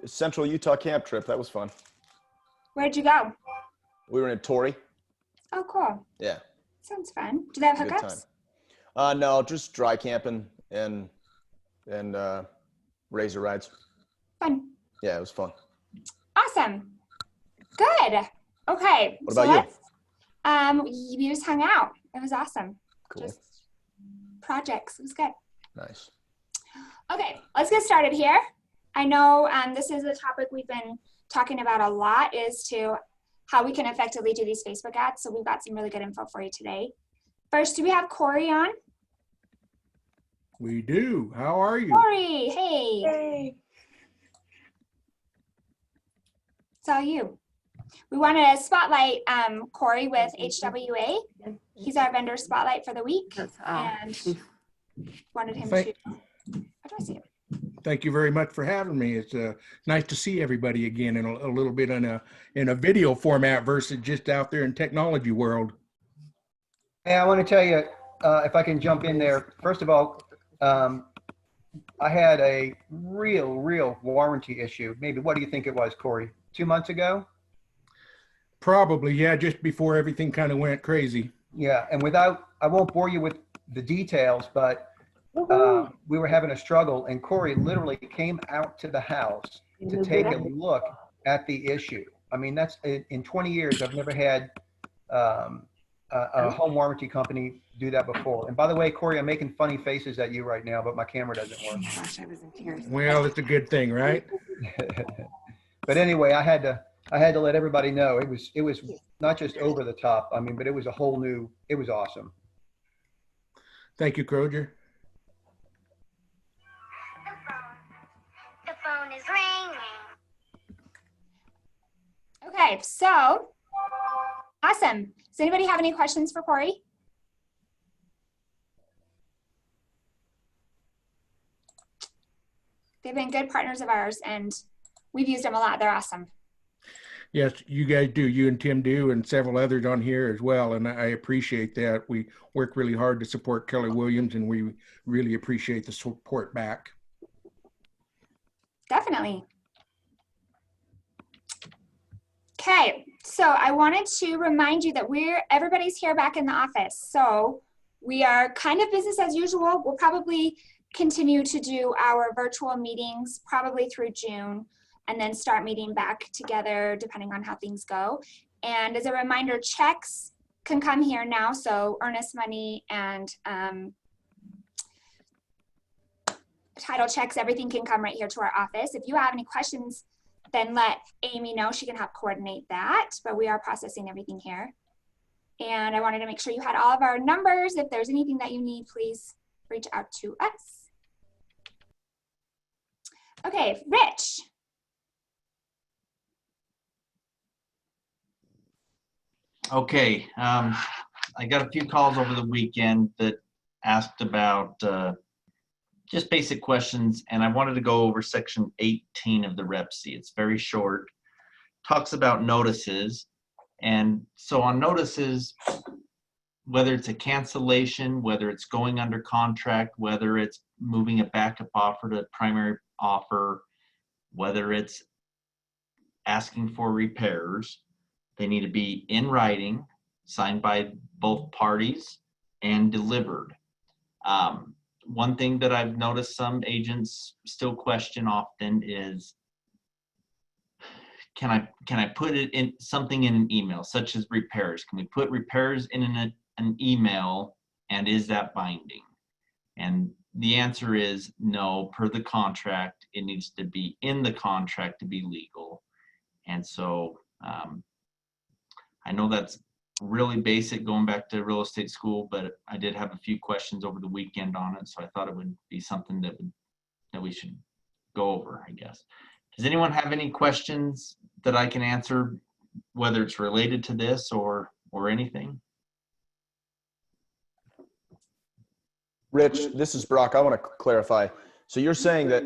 Central Utah camp trip. That was fun. Where'd you go? We were in Torrey. Oh, cool. Yeah. Sounds fun. Do they have Good hookups? time. No, just dry camping and razor rides. Fun. Yeah, it was fun. Awesome. Good. Okay. What about you? We just hung out. It was awesome. Cool. Just projects. It was good. Nice. Okay, let's get started here. I know this is a topic we've been talking about a lot, is to how we can effectively do these Facebook ads. So we've got some really good info for you today. First, do we have Corey on? We do. How are you? Corey, hey. Hey. It's all you. We wanted to spotlight Corey with HWA. He's our vendor spotlight for the week. And wanted him to, how do I see it? Thank you very much for having me. It's nice to see everybody again in a little bit in a video format versus just out there in technology world. Hey, I want to tell you, if I can jump in there. First of all, I had a real warranty issue. Maybe, what do you think it was, Corey? 2 months ago? Probably, yeah, just before everything kind of went crazy. Yeah, and I won't bore you with the details, but we were having a struggle, and Corey literally came out to the house to take a look at the issue. I mean, that's in 20 years, I've never had a home warranty company do that before. And by the way, Corey, I'm making funny faces at you right now, but my camera doesn't work. Gosh, I was in tears. Well, it's a good thing, right? But anyway, I had to let everybody know it was not just over the top. I mean, but it was a whole new. It was awesome. Thank you, Croger. The phone is ringing. Okay, so awesome. Does anybody have any questions for Corey? They've been good partners of ours, and we've used them a lot. They're awesome. Yes, you guys do. You and Tim do, and several others on here as well. And I appreciate that. We work really hard to support Keller Williams, and we really appreciate the support back. Definitely. Okay, so I wanted to remind you that everybody's here back in the office. So we are kind of business as usual. We'll probably continue to do our virtual meetings probably through June, and then start meeting back together depending on how things go. And as a reminder, checks can come here now. So earnest money and title checks, everything can come right here to our office. If you have any questions, then let Amy know. She can help coordinate that, but we are processing everything here. And I wanted to make sure you had all of our numbers. If there's anything that you need, please reach out to us. Okay, Rich. Okay, I got a few calls over the weekend that asked about just basic questions, and I wanted to go over section 18 of the REPC. It's very short, talks about notices. And so on notices, whether it's a cancellation, whether it's going under contract, whether it's moving a backup offer to primary offer, whether it's asking for repairs, they need to be in writing, signed by both parties, and delivered. One thing that I've noticed some agents still question often is, can I put it in something in an email, such as repairs? Can we put repairs in an email, and is that binding? And the answer is no. Per the contract, it needs to be in the contract to be legal. And so I know that's really basic going back to real estate school, but I did have a few questions over the weekend on it, so I thought it would be something that we should go over, I guess. Does anyone have any questions that I can answer, whether it's related to this or anything? Rich, this is Brock. I want to clarify. So you're saying that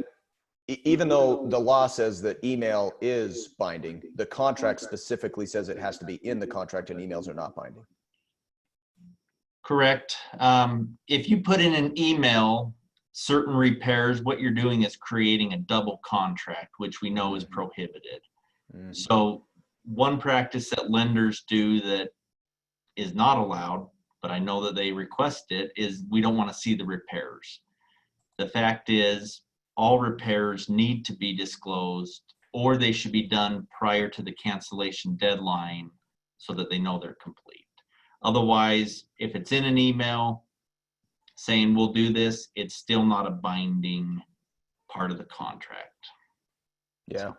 even though the law says that email is binding, the contract specifically says it has to be in the contract, and emails are not binding. Correct. If you put in an email certain repairs, what you're doing is creating a double contract, which we know is prohibited. Mm. So one practice that lenders do that is not allowed, but I know that they request it, is we don't want to see the repairs. The fact is, all repairs need to be disclosed, or they should be done prior to the cancellation deadline so that they know they're complete. Otherwise, if it's in an email saying we'll do this, it's still not a binding part of the contract. Yeah.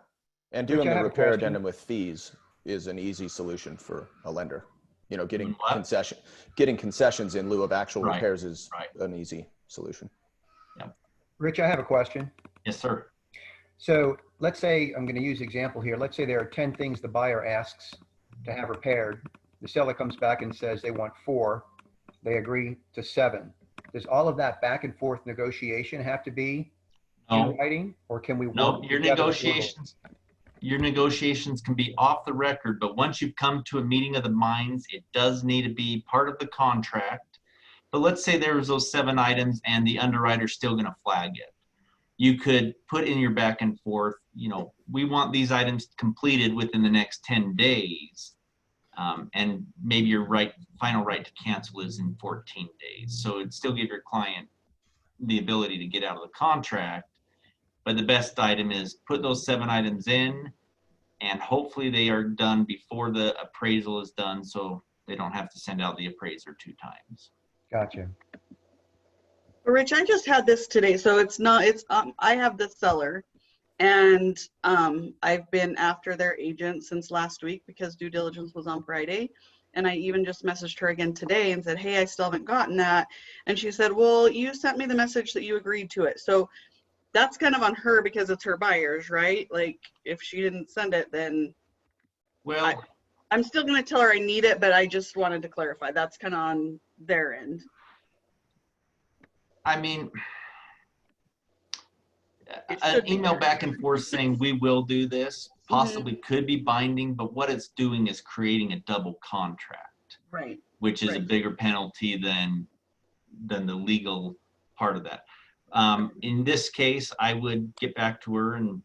And doing I the have a repair question. addendum with fees is an easy solution for a lender. You know, getting What? getting concessions in lieu of actual Right, repairs is right. an easy solution. Rich, I have a question. Yes, sir. So let's say, I'm going to use example here. Let's say there are 10 things the buyer asks to have repaired. The seller comes back and says they want 4. They agree to 7. Does all of that back and forth negotiation have to be in No, writing, or can we no, work your together negotiations can be off the record, but once you've come to a meeting of the minds, it does need to be part of the contract. But let's say there was those 7 items and the underwriter's still going to flag it. You could put in your back and forth, you know, we want these items completed within the next 10 days. And maybe your final right to cancel is in 14 days. So it'd still give your client the ability to get out of the contract. But the best item is put those 7 items in, and hopefully they are done before the appraisal is done, so they don't have to send out the appraiser 2 times. Gotcha. Rich, I just had this today, so I have the seller, and I've been after their agent since last week because due diligence was on Friday, and I even just messaged her again today and said, hey, I still haven't gotten that, and she said, well, you sent me the message that you agreed to it. So that's kind of on her because it's her buyers, right? Like, if she didn't send it, then Well, I'm still going to tell her I need it, but I just wanted to clarify. That's kind of on their end. I mean, It an should be. email back and forth saying we will do this possibly could be binding, but what it's doing is creating a double contract, Right. which is a Right. bigger penalty than the legal part of that. In this case, I would get back to her and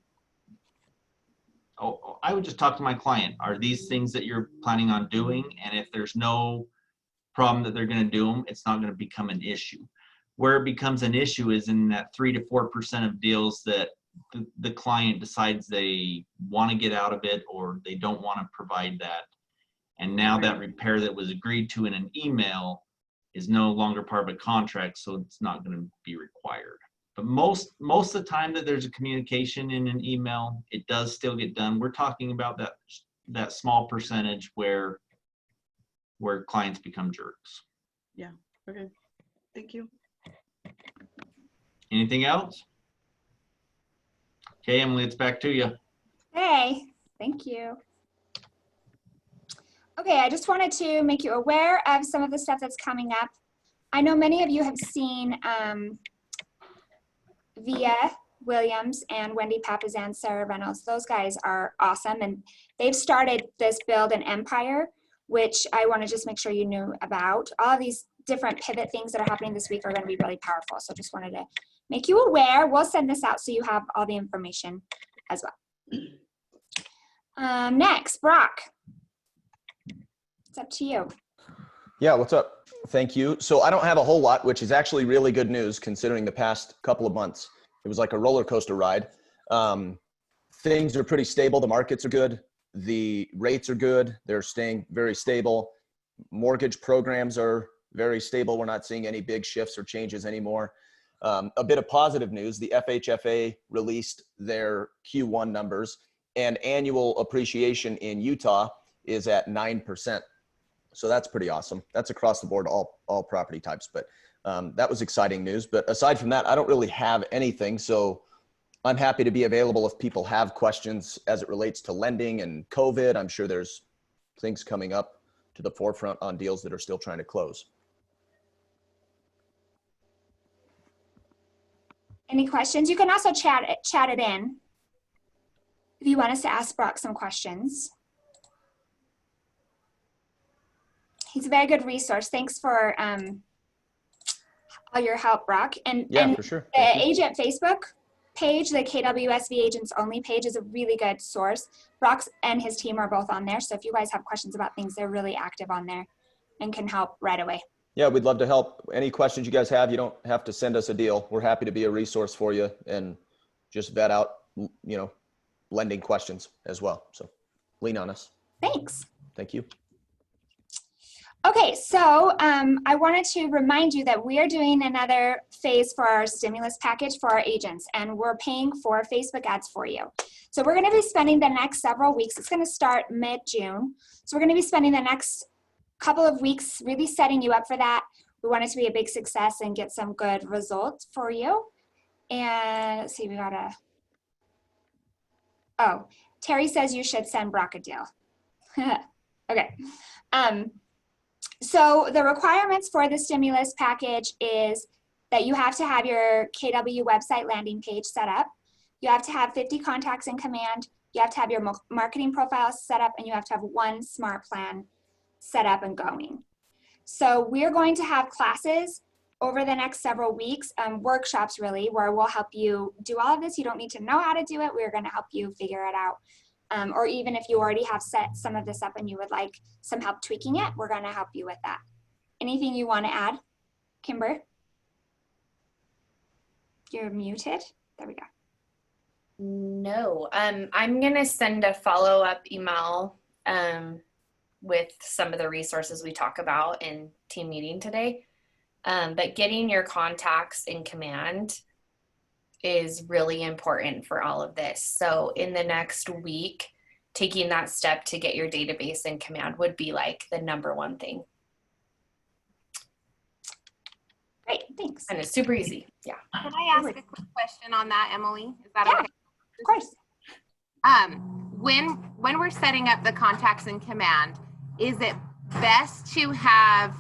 I would just talk to my client. Are these things that you're planning on doing? And if there's no problem that they're going to do them, it's not going to become an issue. Where it becomes an issue is in that 3 to 4% of deals that the client decides they want to get out of it or they don't want to provide that. And now that repair that was agreed to in an email is no longer part of a contract, so it's not going to be required. But most of the time that there's a communication in an email, it does still get done. We're talking about that small percentage where clients become jerks. Yeah. Okay. Thank you. Anything else? Okay, Emily, it's back to you. Hey, thank you. Okay, I just wanted to make you aware of some of the stuff that's coming up. I know many of you have seen Via Williams and Wendy Papazan, Sarah Reynolds. Those guys are awesome, and they've started this Build an Empire, which I want to just make sure you knew about. All of these different pivot things that are happening this week are going to be really powerful, so just wanted to make you aware. We'll send this out so you have all the information as well. Next, Brock. It's up to you. Yeah, what's up? Thank you. So I don't have a whole lot, which is actually really good news considering the past couple of months. It was like a roller coaster ride. Things are pretty stable. The markets are good. The rates are good. They're staying very stable. Mortgage programs are very stable. We're not seeing any big shifts or changes anymore. A bit of positive news, the FHFA released their Q1 numbers, and annual appreciation in Utah is at 9%. So that's pretty awesome. That's across the board, all property types. But that was exciting news. But aside from that, I don't really have anything. So I'm happy to be available if people have questions as it relates to lending and COVID. I'm sure there's things coming up to the forefront on deals that are still trying to close. Any questions? You can also chat it in if you want us to ask Brock some questions. He's a very good resource. Thanks for all your help, Brock. And, Yeah, and for sure. the Thank you. agent Facebook page, the KWSV Agents Only page, is a really good source. Brock and his team are both on there. So if you guys have questions about things, they're really active on there and can help right away. Yeah, we'd love to help. Any questions you guys have, you don't have to send us a deal. We're happy to be a resource for you and just vet out, lending questions as well. So lean on us. Thanks. Thank you. Okay, so I wanted to remind you that we are doing another phase for our stimulus package for our agents, and we're paying for Facebook ads for you. So we're going to be spending the next several weeks. It's going to start mid-June. So we're going to be spending the next couple of weeks really setting you up for that. We want it to be a big success and get some good results for you. And let's see, we got Terry says you should send Brock a deal. Okay. So the requirements for the stimulus package is that you have to have your KW website landing page set up. You have to have 50 contacts in command. You have to have your marketing profile set up, and you have to have one smart plan set up and going. So we're going to have classes over the next several weeks, workshops really, where we'll help you do all of this. You don't need to know how to do it. We're going to help you figure it out. Or even if you already have set some of this up and you would like some help tweaking it, we're going to help you with that. Anything you want to add, Kimber? You're muted. There we go. No, I'm going to send a follow-up email with some of the resources we talk about in team meeting today. But getting your contacts in command is really important for all of this. So in the next week, taking that step to get your database in command would be like the #1 thing. Great, thanks. And it's super easy. Yeah. Can I ask a quick question on that, Emily? Is that Yeah, okay? of course. When we're setting up the contacts in command, is it best to have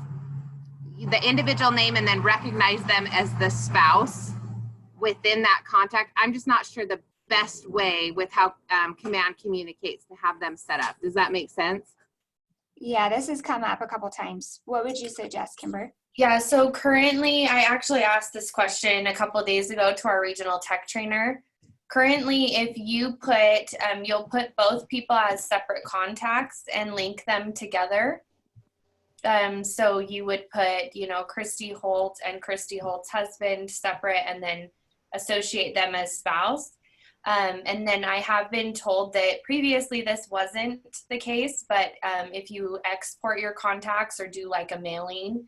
the individual name and then recognize them as the spouse within that contact? I'm just not sure the best way with how command communicates to have them set up. Does that make sense? Yeah, this has come up a couple times. What would you suggest, Kimber? Yeah, so currently, I actually asked this question a couple of days ago to our regional tech trainer. Currently, if you put, you'll put both people as separate contacts and link them together. So you would put, Christy Holt and Christy Holt's husband separate and then associate them as spouse. And then I have been told that previously this wasn't the case, but if you export your contacts or do like a mailing,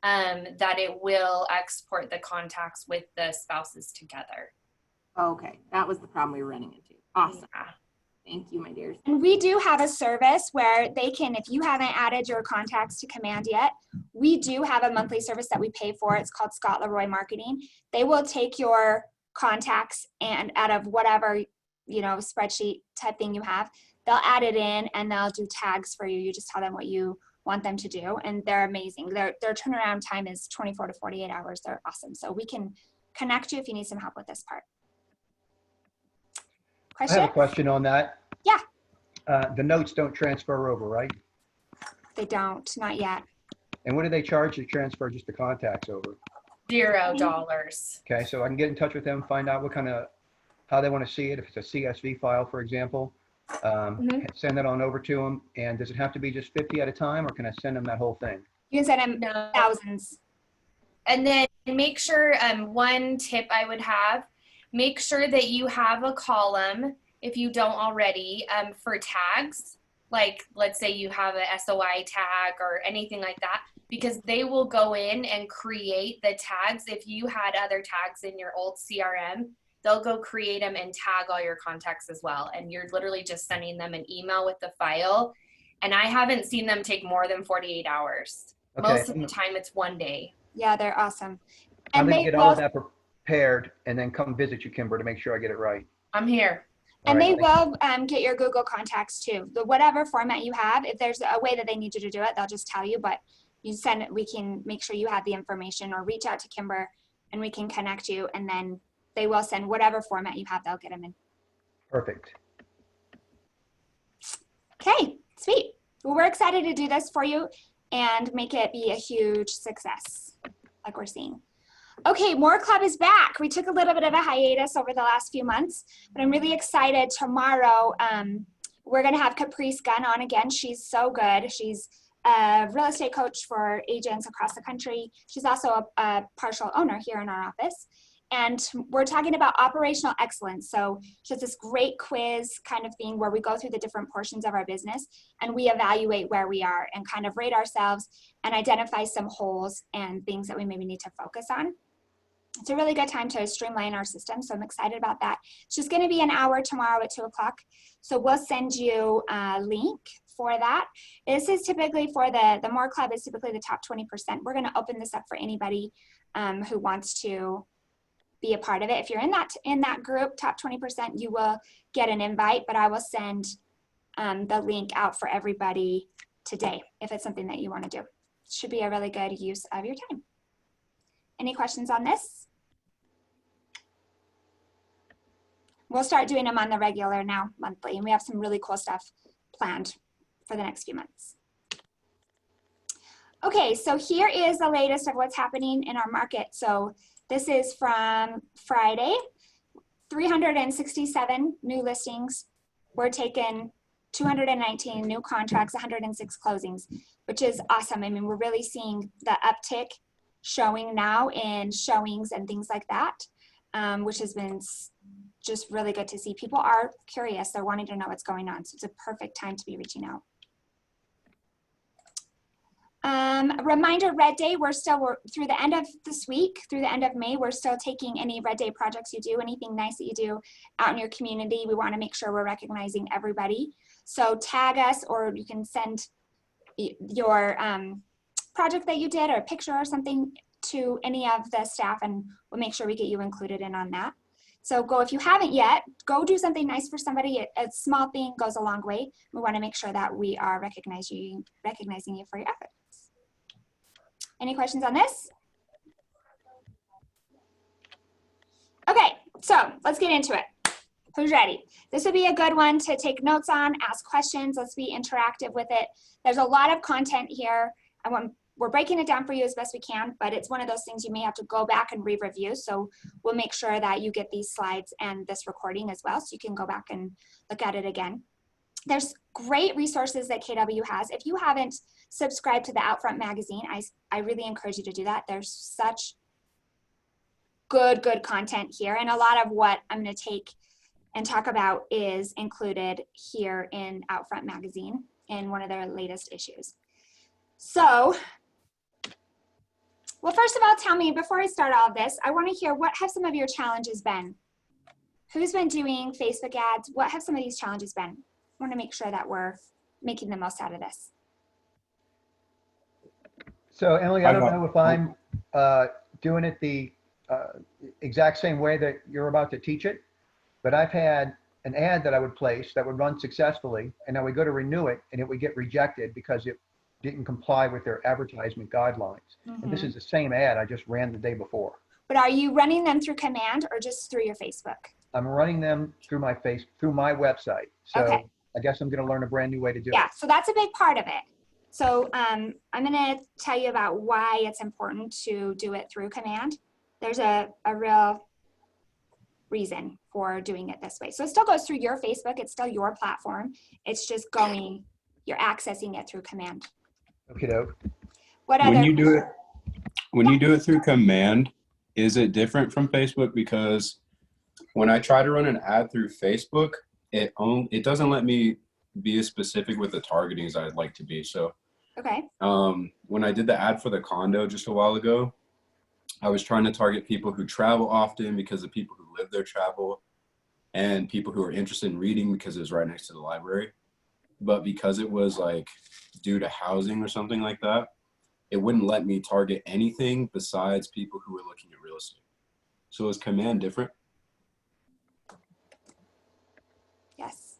that it will export the contacts with the spouses together. Okay, that was the problem we were running into. Awesome. Yeah. Thank you, my dears. And we do have a service where they can, if you haven't added your contacts to command yet, we do have a monthly service that we pay for. It's called Scott Leroy Marketing. They will take your contacts and out of whatever, spreadsheet type thing you have, they'll add it in and they'll do tags for you. You just tell them what you want them to do, and they're amazing. Their turnaround time is 24 to 48 hours. They're awesome. So we can connect you if you need some help with this part. Question? I have a question on that. Yeah. The notes don't transfer over, right? They don't, not yet. And what do they charge to transfer just the contacts over? $0. Okay, so I can get in touch with them, find out how they want to see it. If it's a CSV file, for example, send that on over to them. And does it have to be just 50 at a time, or can I send them that whole thing? You can send them No. thousands. And then make sure, one tip I would have, make sure that you have a column, if you don't already, for tags. Like, let's say you have a SOI tag or anything like that, because they will go in and create the tags. If you had other tags in your old CRM, they'll go create them and tag all your contacts as well. And you're literally just sending them an email with the file. And I haven't seen them take more than 48 hours. Okay. Most of the time it's 1 day. Yeah, they're awesome. I'm And going they to get all of will, that prepared and then come visit you, Kimber, to make sure I get it right. I'm here. and All they right, will get your Google contacts too. The whatever format you have, if there's a way that they need you to do it, they'll just tell you, but you send it, we can make sure you have the information, or reach out to Kimber and we can connect you, and then they will send whatever format you have, they'll get them in. Perfect. Okay, sweet. Well, we're excited to do this for you and make it be a huge success, like we're seeing. Okay, More Club is back. We took a little bit of a hiatus over the last few months, but I'm really excited. Tomorrow, we're going to have Caprice Gunn on again. She's so good. She's a real estate coach for agents across the country. She's also a partial owner here in our office. And we're talking about operational excellence. So she has this great quiz kind of thing where we go through the different portions of our business and we evaluate where we are and kind of rate ourselves and identify some holes and things that we maybe need to focus on. It's a really good time to streamline our system, so I'm excited about that. It's just going to be an hour tomorrow at 2 o'clock, so we'll send you a link for that. This is typically for the More Club is typically the top 20%. We're going to open this up for anybody who wants to be a part of it. If you're in that group, top 20%, you will get an invite, but I will send the link out for everybody today if it's something that you want to do. It should be a really good use of your time. Any questions on this? We'll start doing them on the regular now, monthly, and we have some really cool stuff planned for the next few months. Okay, so here is the latest of what's happening in our market. So this is from Friday, 367 new listings. We're taking 219 new contracts, 106 closings, which is awesome. I mean, we're really seeing the uptick showing now in showings and things like that, which has been just really good to see. People are curious. They're wanting to know what's going on. So it's a perfect time to be reaching out. Reminder, Red Day, we're through the end of this week, through the end of May, we're still taking any Red Day projects you do, anything nice that you do out in your community. We want to make sure we're recognizing everybody. So tag us, or you can send your project that you did or a picture or something to any of the staff, and we'll make sure we get you included in on that. So if you haven't yet, go do something nice for somebody. A small thing goes a long way. We want to make sure that we are recognizing you for your efforts. Any questions on this? Okay, so let's get into it. Who's ready? This would be a good one to take notes on, ask questions. Let's be interactive with it. There's a lot of content here. We're breaking it down for you as best we can, but it's one of those things you may have to go back and re-review. So we'll make sure that you get these slides and this recording as well, so you can go back and look at it again. There's great resources that KW has. If you haven't subscribed to the Outfront magazine, I really encourage you to do that. There's such good content here, and a lot of what I'm going to take and talk about is included here in Outfront magazine in one of their latest issues. So, well, first of all, tell me, before I start all of this, I want to hear, what have some of your challenges been? Who's been doing Facebook ads? What have some of these challenges been? I want to make sure that we're making the most out of this. So Emily, I don't know if I'm doing it the exact same way that you're about to teach it, but I've had an ad that I would place that would run successfully, and I would go to renew it and it would get rejected because it didn't comply with their advertisement guidelines. And this is the same ad I just ran the day before. But are you running them through command or just through your Facebook? I'm running them through my website. So okay. I guess I'm going to learn a brand new way to do it. Yeah, so that's a big part of it. So I'm going to tell you about why it's important to do it through command. There's a real reason for doing it this way. So it still goes through your Facebook. It's still your platform. It's just you're accessing it through command. Okay, doke. When you do it through command, is it different from Facebook? Because when I try to run an ad through Facebook, it doesn't let me be as specific with the targeting as I'd like to be. So okay. When I did the ad for the condo just a while ago, I was trying to target people who travel often because the people who live there travel, and people who are interested in reading because it was right next to the library. But because it was like due to housing or something like that, it wouldn't let me target anything besides people who were looking at real estate. So is command different? Yes.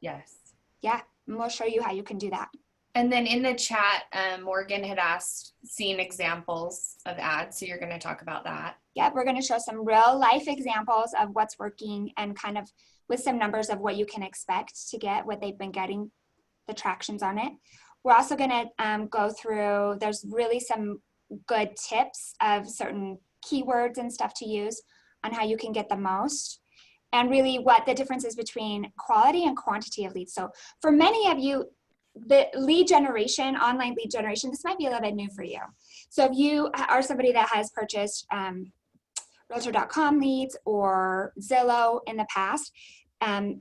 Yes. Yeah, and we'll show you how you can do that. And then in the chat, Morgan had asked, seen examples of ads, so you're going to talk about that. Yeah, we're going to show some real life examples of what's working and kind of with some numbers of what you can expect to get, what they've been getting, the tractions on it. We're also going to go through, there's really some good tips of certain keywords and stuff to use on how you can get the most, and really what the difference is between quality and quantity of leads. So for many of you, the lead generation, online lead generation, this might be a little bit new for you. So if you are somebody that has purchased Realtor.com leads or Zillow in the past,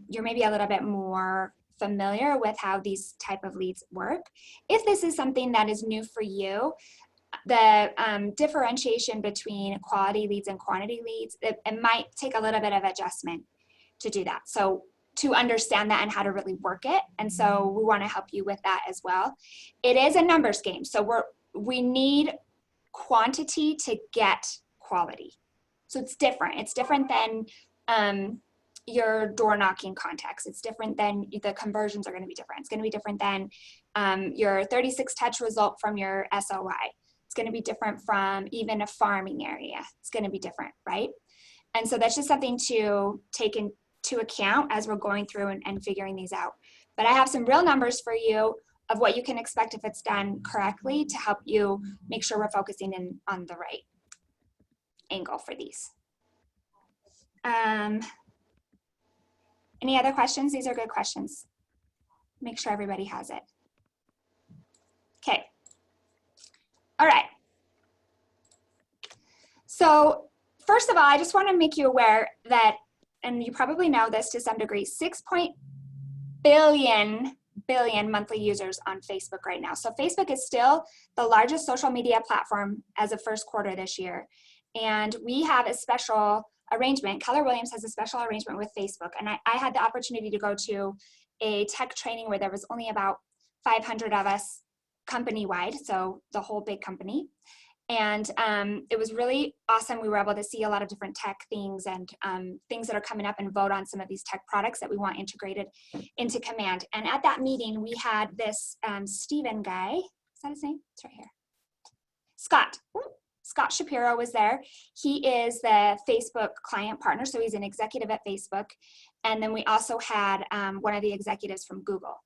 you're maybe a little bit more familiar with how these type of leads work. If this is something that is new for you, the differentiation between quality leads and quantity leads, it might take a little bit of adjustment to do that. So to understand that and how to really work it. And so we want to help you with that as well. It is a numbers game. So we need quantity to get quality. So it's different. It's different than your door knocking contacts. It's different than the conversions are going to be different. It's going to be different than your 36 touch result from your SOI. It's going to be different from even a farming area. It's going to be different, right? And so that's just something to take into account as we're going through and figuring these out. But I have some real numbers for you of what you can expect if it's done correctly to help you make sure we're focusing in on the right angle for these. Any other questions? These are good questions. Make sure everybody has it. Okay. All right. So first of all, I just want to make you aware that, and you probably know this to some degree, 6 billion monthly users on Facebook right now. So Facebook is still the largest social media platform as of first quarter this year. And we have a special arrangement. Keller Williams has a special arrangement with Facebook. And I had the opportunity to go to a tech training where there was only about 500 of us company-wide, so the whole big company. And it was really awesome. We were able to see a lot of different tech things and things that are coming up and vote on some of these tech products that we want integrated into Command. And at that meeting, we had this Steven guy. Is that his name? It's right here. Scott. Scott Shapiro was there. He is the Facebook client partner, so he's an executive at Facebook. And then we also had one of the executives from Google.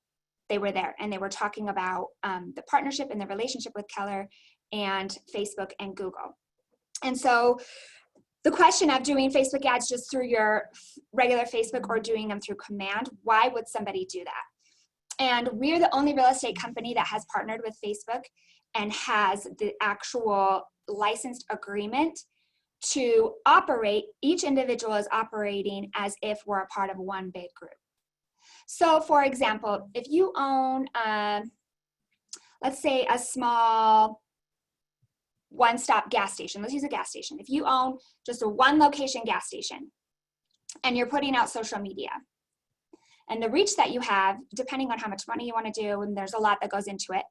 They were there, and they were talking about the partnership and the relationship with Keller and Facebook and Google. And so the question of doing Facebook ads just through your regular Facebook or doing them through Command, why would somebody do that? And we're the only real estate company that has partnered with Facebook and has the actual licensed agreement to operate. Each individual is operating as if we're a part of one big group. So for example, if you own, let's say a small one-stop gas station, let's use a gas station. If you own just a one location gas station and you're putting out social media, and the reach that you have, depending on how much money you want to do, and there's a lot that goes into it,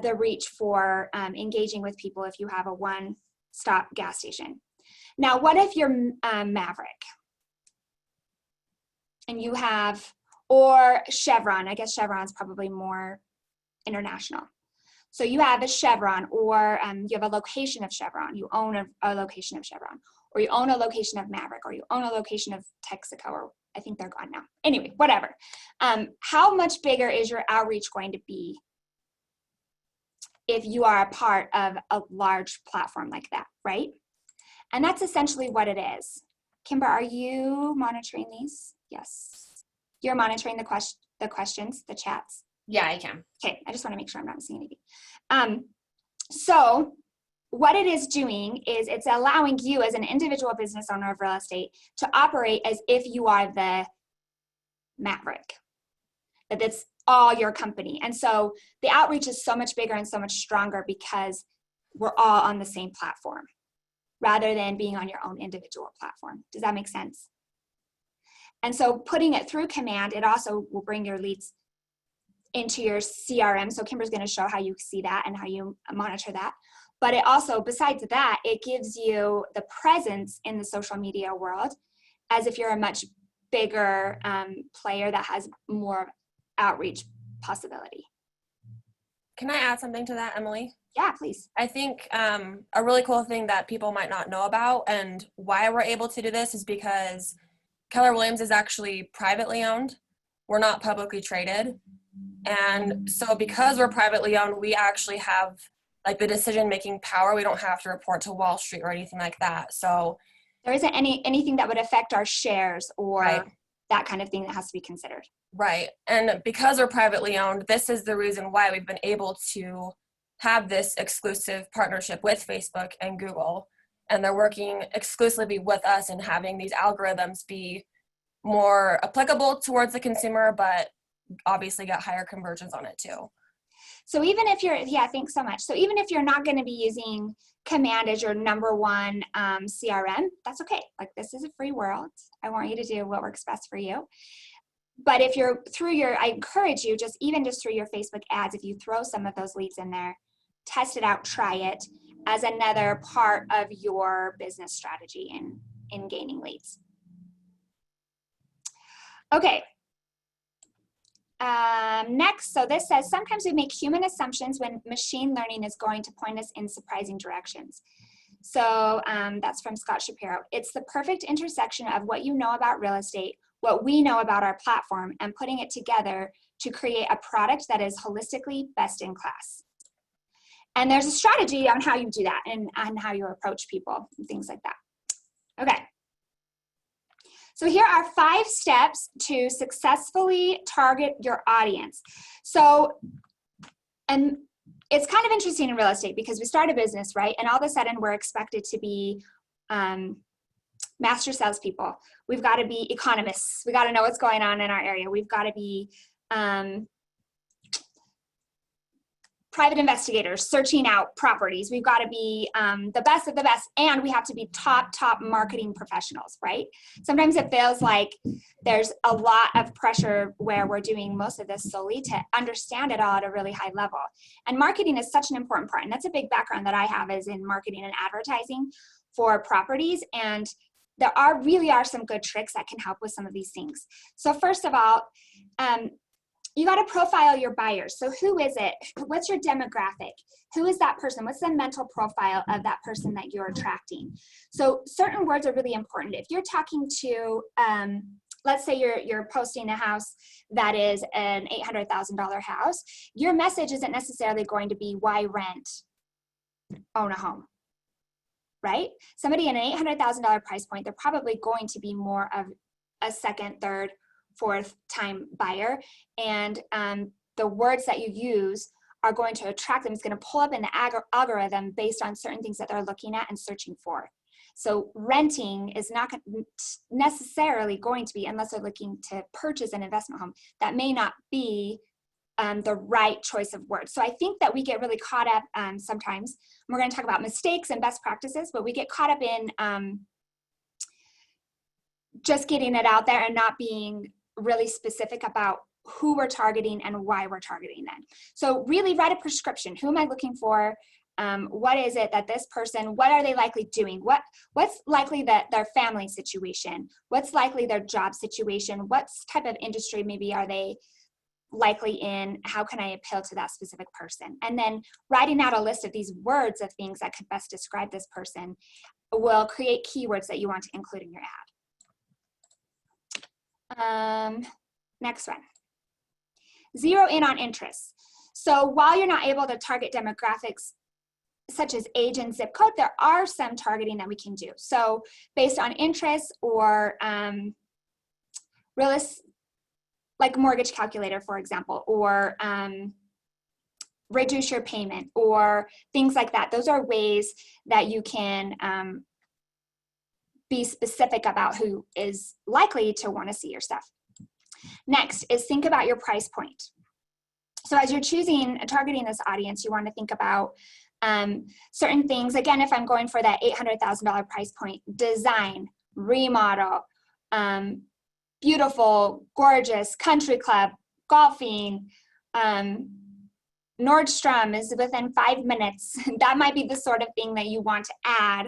the reach for engaging with people if you have a one-stop gas station. Now, what if you're Maverick? And you have, or Chevron, I guess Chevron's probably more international. So you have a Chevron, or you have a location of Chevron, you own a location of Chevron, or you own a location of Maverick, or you own a location of Texaco, or I think they're gone now. Anyway, whatever. How much bigger is your outreach going to be if you are a part of a large platform like that, right? And that's essentially what it is. Kimber, are you monitoring these? Yes. You're monitoring the questions, the chats? Yeah, I can. Okay, I just want to make sure I'm not missing anything. So what it is doing is it's allowing you as an individual business owner of real estate to operate as if you are the Maverick, that it's all your company. And so the outreach is so much bigger and so much stronger because we're all on the same platform rather than being on your own individual platform. Does that make sense? And so putting it through Command, it also will bring your leads into your CRM. So Kimber's going to show how you see that and how you monitor that. But it also, besides that, it gives you the presence in the social media world as if you're a much bigger player that has more outreach possibility. Can I add something to that, Emily? Yeah, please. I think a really cool thing that people might not know about and why we're able to do this is because Keller Williams is actually privately owned. We're not publicly traded. And so because we're privately owned, we actually have like the decision-making power. We don't have to report to Wall Street or anything like that. So there isn't anything that would affect our shares or right. that kind of thing that has to be considered. Right. And because we're privately owned, this is the reason why we've been able to have this exclusive partnership with Facebook and Google. And they're working exclusively with us and having these algorithms be more applicable towards the consumer, but obviously got higher conversions on it too. So even if you're, yeah, thanks so much. So even if you're not going to be using Command as your number one CRM, that's okay. Like, this is a free world. I want you to do what works best for you. But if you're I encourage you, just through your Facebook ads, if you throw some of those leads in there, test it out, try it as another part of your business strategy in gaining leads. Okay. Next, so this says, sometimes we make human assumptions when machine learning is going to point us in surprising directions. So that's from Scott Shapiro. It's the perfect intersection of what you know about real estate, what we know about our platform, and putting it together to create a product that is holistically best in class. And there's a strategy on how you do that and how you approach people and things like that. Okay. So here are 5 steps to successfully target your audience. So, and it's kind of interesting in real estate because we start a business, right? And all of a sudden we're expected to be master salespeople. We've got to be economists. We got to know what's going on in our area. We've got to be private investigators searching out properties. We've got to be the best of the best, and we have to be top marketing professionals, right? Sometimes it feels like there's a lot of pressure where we're doing most of this solely to understand it all at a really high level. And marketing is such an important part, and that's a big background that I have is in marketing and advertising for properties, and there really are some good tricks that can help with some of these things. So first of all, you got to profile your buyers. So who is it? What's your demographic? Who is that person? What's the mental profile of that person that you're attracting? So certain words are really important. If you're talking to, let's say you're posting a house that is an $800,000 house, your message isn't necessarily going to be why rent, own a home, right? Somebody in an $800,000 price point, they're probably going to be more of a second, third, fourth time buyer, and the words that you use are going to attract them. It's going to pull up in the algorithm based on certain things that they're looking at and searching for. So renting is not necessarily going to be, unless they're looking to purchase an investment home, that may not be the right choice of words. So I think that we get really caught up sometimes. We're going to talk about mistakes and best practices, but we get caught up in just getting it out there and not being really specific about who we're targeting and why we're targeting them. So really write a prescription. Who am I looking for? What is it that this person, what are they likely doing? What's likely that their family situation? What's likely their job situation? What type of industry maybe are they likely in? How can I appeal to that specific person? And then writing out a list of these words of things that could best describe this person will create keywords that you want to include in your ad. Next one. Zero in on interests. So while you're not able to target demographics such as age and zip code, there are some targeting that we can do. So based on interests or like mortgage calculator, for example, or reduce your payment or things like that. Those are ways that you can be specific about who is likely to want to see your stuff. Next is think about your price point. So as you're targeting this audience, you want to think about certain things. Again, if I'm going for that $800,000 price point, design, remodel, beautiful, gorgeous, country club, golfing, Nordstrom is within 5 minutes. That might be the sort of thing that you want to add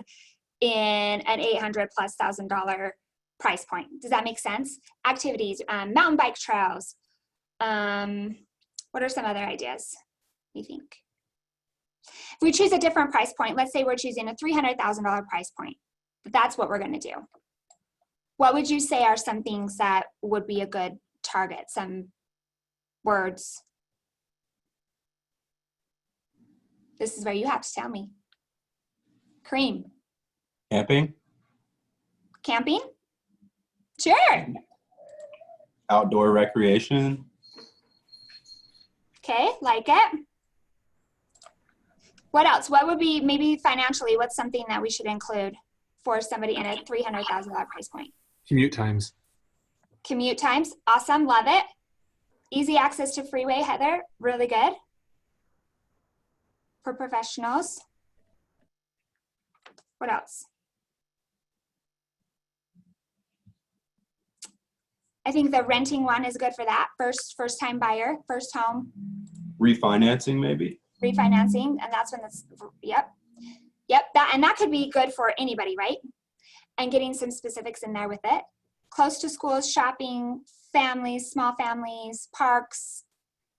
in an $800,000+ price point. Does that make sense? Activities, mountain bike trails. What are some other ideas you think? If we choose a different price point, let's say we're choosing a $300,000 price point, that's what we're going to do. What would you say are some things that would be a good target? Some words? This is where you have to tell me. Kareem, Camping, camping? Sure. outdoor recreation, Okay, like it. What else? What would be, maybe financially, what's something that we should include for somebody in a $300,000 price point? Commute times. Commute times, awesome, love it. Easy access to freeway, Heather, really good. For professionals. What else? I think the renting one is good for that. First time buyer, first home, refinancing maybe. refinancing, and that's when that's, yep. That could be good for anybody, right? And getting some specifics in there with it. Close to schools, shopping, families, small families, parks,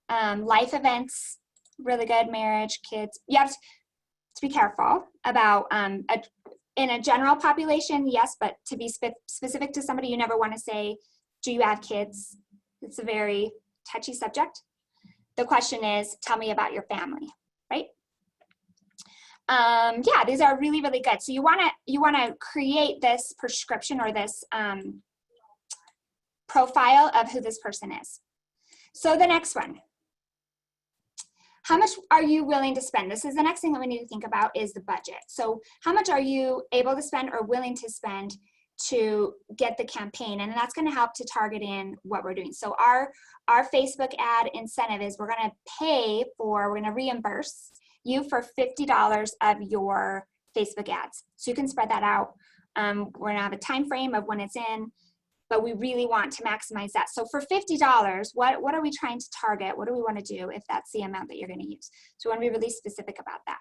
life events, really good, marriage, kids. You have to be careful about, in a general population, yes, but to be specific to somebody, you never want to say, do you have kids? It's a very touchy subject. The question is, tell me about your family, right? Yeah, these are really, really good. So you wanna create this prescription or this profile of who this person is. So the next one, how much are you willing to spend? This is the next thing that we need to think about is the budget. So how much are you able to spend or willing to spend to get the campaign? And that's going to help to target in what we're doing. So our Facebook ad incentive is we're going to reimburse you for $50 of your Facebook ads. So you can spread that out. We're going to have a time frame of when it's in, but we really want to maximize that. So for $50, what are we trying to target? What do we want to do if that's the amount that you're going to use? So we want to be really specific about that.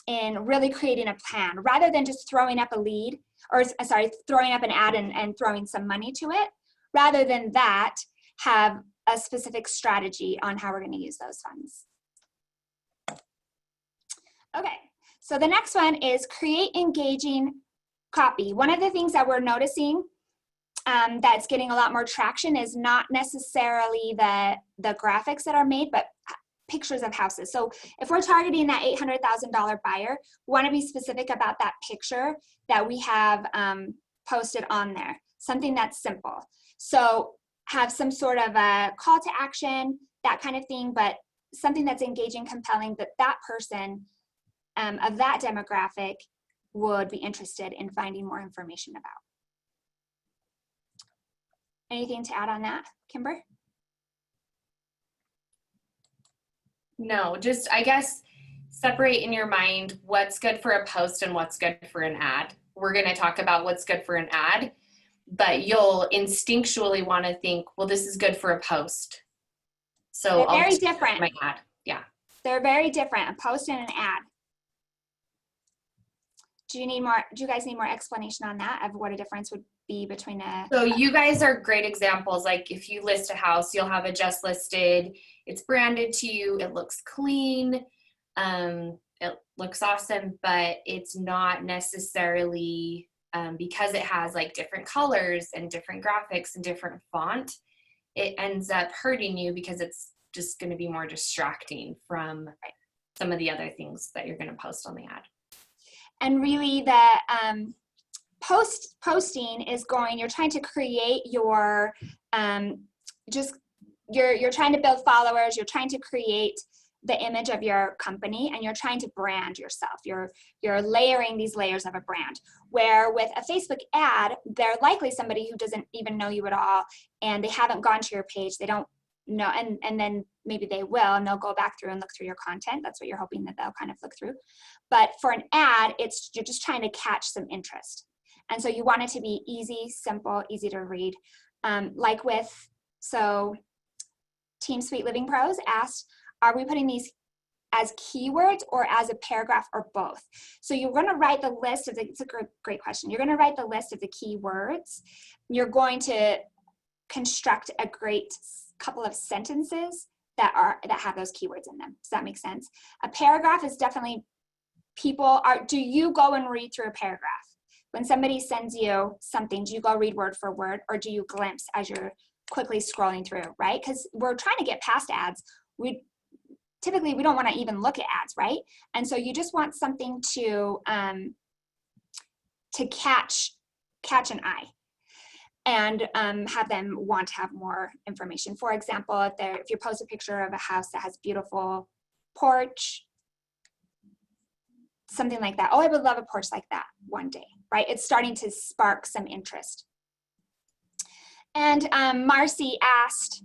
And really creating a plan rather than just throwing up a lead, or sorry, throwing up an ad and throwing some money to it. Rather than that, have a specific strategy on how we're going to use those funds. Okay, so the next one is create engaging copy. One of the things that we're noticing that's getting a lot more traction is not necessarily the graphics that are made, but pictures of houses. So if we're targeting that $800,000 buyer, we want to be specific about that picture that we have posted on there, something that's simple. So have some sort of a call to action, that kind of thing, but something that's engaging, compelling, that that person of that demographic would be interested in finding more information about. Anything to add on that, Kimber? No, just I guess separate in your mind what's good for a post and what's good for an ad. We're going to talk about what's good for an ad, but you'll instinctually want to think, well, this is good for a post. So they're very different. My ad. Yeah. They're very different, a post and an ad. Do you guys need more explanation on that of what a difference would be between a... So you guys are great examples. Like if you list a house, you'll have it just listed. It's branded to you. It looks clean. It looks awesome, but it's not necessarily because it has like different colors and different graphics and different font, it ends up hurting you because it's just going to be more distracting from some of the other things that you're going to post on the ad. And really the posting is you're trying to create your, you're trying to build followers, you're trying to create the image of your company, and you're trying to brand yourself. You're layering these layers of a brand. Where with a Facebook ad, they're likely somebody who doesn't even know you at all, and they haven't gone to your page. They don't know, and then maybe they will, and they'll go back through and look through your content. That's what you're hoping that they'll kind of look through. But for an ad, you're just trying to catch some interest. And so you want it to be easy, simple, easy to read. So Team Sweet Living Pros asked, are we putting these as keywords or as a paragraph or both? So you're going to write the list of it's a great question. You're going to write the list of the keywords. You're going to construct a great couple of sentences that have those keywords in them. Does that make sense? A paragraph is definitely do you go and read through a paragraph? When somebody sends you something, do you go read word for word, or do you glimpse as you're quickly scrolling through, right? Because we're trying to get past ads. typically we don't want to even look at ads, right? And so you just want something to catch an eye and have them want to have more information. For example, if you post a picture of a house that has beautiful porch, something like that. Oh, I would love a porch like that one day, right? It's starting to spark some interest. And Marcy asked,